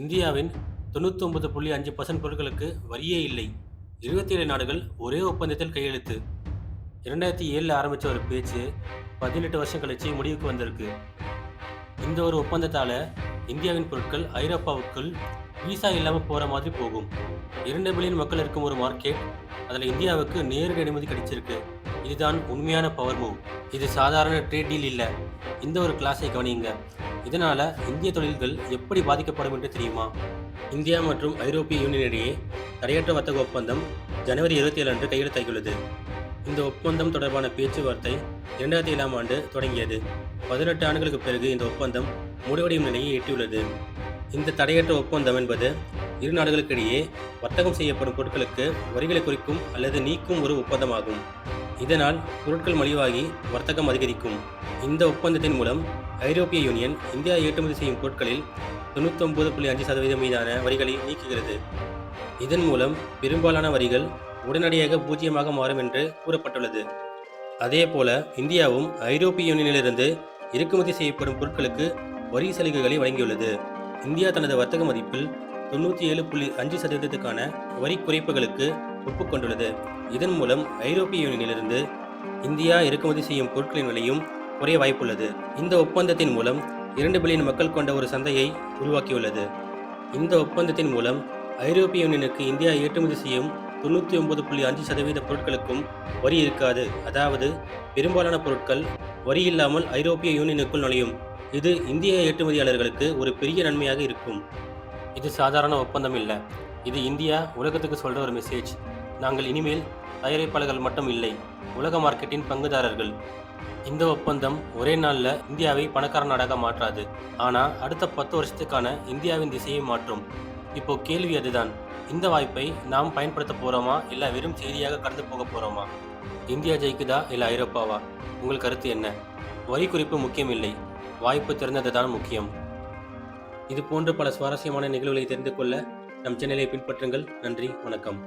இந்தியாவின் 99.5% பொருட்களுக்கு வரியே இல்லை. 27 நாடுகள் ஒரே ஒப்பந்தத்தில் கையெழுத்து. 2007 ஆரம்பிச்ச ஒரு பேச்சு 18 வருஷம் கழிச்சு முடிவுக்கு வந்திருக்கு. இந்த ஒரு ஒப்பந்தத்தால இந்தியாவின் பொருட்கள் ஐரோப்பாவுக்குள் விசா இல்லாம போற மாதிரி போகும். 2 பில்லியன் மக்கள் இருக்கும் ஒரு மார்க்கெட், அதுல இந்தியாவுக்கு நேரடி அனுமதி கிடைச்சிருக்கு. இதுதான் உண்மையான பவர் மூவ். இது சாதாரண ட்ரேட் டீல் இல்ல. இந்த ஒரு கிளாஸை கவனியுங்க. இதனால இந்திய தொழில்கள் எப்படி பாதிக்கப்படும் என்று தெரியுமா? இந்தியா மற்றும் ஐரோப்பிய யூனியன் இடையே தடையற்ற வர்த்தக ஒப்பந்தம் ஜனவரி 27 அன்று கையெழுத்தாகியுள்ளது. இந்த ஒப்பந்தம் தொடர்பான பேச்சுவார்த்தை 2007ஆம் ஆண்டு தொடங்கியது. 18 ஆண்டுகளுக்கு பிறகு இந்த ஒப்பந்தம் முடிவடையும் நிலையை எட்டியுள்ளது. இந்த தடையற்ற ஒப்பந்தம் என்பது இரு நாடுகளுக்கிடையே வர்த்தகம் செய்யப்படும் பொருட்களுக்கு வரிகளை குறைக்கும் அல்லது நீக்கும் ஒரு ஒப்பந்தமாகும். இதனால் பொருட்கள் மலிவாகி வர்த்தகம் அதிகரிக்கும். இந்த ஒப்பந்தத்தின் மூலம் ஐரோப்பிய யூனியன் இந்தியா ஏற்றுமதி செய்யும் பொருட்களில் 99.5% மீதான வரிகளை நீக்குகிறது. இதன் மூலம் பெரும்பாலான வரிகள் உடனடியாக பூஜ்ஜியமாக மாறும் என்று கூறப்பட்டுள்ளது. அதேபோல இந்தியாவும் ஐரோப்பிய யூனியனிலிருந்து இறக்குமதி செய்யப்படும் பொருட்களுக்கு வரி சலுகைகளை வழங்கியுள்ளது. இந்தியா தனது வர்த்தக மதிப்பில் 97.5%க்கான வரி குறைப்புகளுக்கு ஒப்புக்கொண்டுள்ளது. இதன் மூலம் ஐரோப்பிய யூனியனிலிருந்து இந்தியா இறக்குமதி செய்யும் பொருட்களின் விலையும் குறைய வாய்ப்புள்ளது. இந்த ஒப்பந்தத்தின் மூலம் 2 பில்லியன் மக்கள் கொண்ட ஒரு சந்தையை உருவாக்கியுள்ளது. இந்த ஒப்பந்தத்தின் மூலம் ஐரோப்பிய யூனியனுக்கு இந்தியா ஏற்றுமதி செய்யும் 99.5% பொருட்களுக்கும் வரி இருக்காது. அதாவது பெரும்பாலான பொருட்கள் வரி இல்லாமல் ஐரோப்பிய யூனியனுக்குள் நுழையும். இது இந்திய ஏற்றுமதியாளர்களுக்கு ஒரு பெரிய நன்மையாக இருக்கும். இது சாதாரண ஒப்பந்தம் இல்லை. இது இந்தியா உலகத்துக்கு சொல்ற ஒரு மெசேஜ். நாங்கள் இனிமேல் தயாரிப்பாளர்கள் மட்டும் இல்லை, உலக மார்க்கெட்டின் பங்குதாரர்கள். இந்த ஒப்பந்தம் ஒரே நாளில் இந்தியாவை பணக்கார நாடாக மாற்றாது. ஆனால் அடுத்த 10 வருஷத்துக்கான இந்தியாவின் திசையை மாற்றும். இப்போ கேள்வி அதுதான், இந்த வாய்ப்பை நாம் பயன்படுத்த போகிறோமா இல்லை வெறும் செய்தியாக கடந்து போக போகிறோமா? இந்தியா ஜெயிக்குதா இல்லை ஐரோப்பாவா? உங்கள் கருத்து என்ன? வரி குறிப்பு முக்கியம் இல்லை, வாய்ப்பு திறந்தது தான் முக்கியம். இது போன்ற பல சுவாரஸ்யமான நிகழ்வுகளை தெரிந்து கொள்ள நம் சேனலை பின்பற்றுங்கள். நன்றி, வணக்கம்.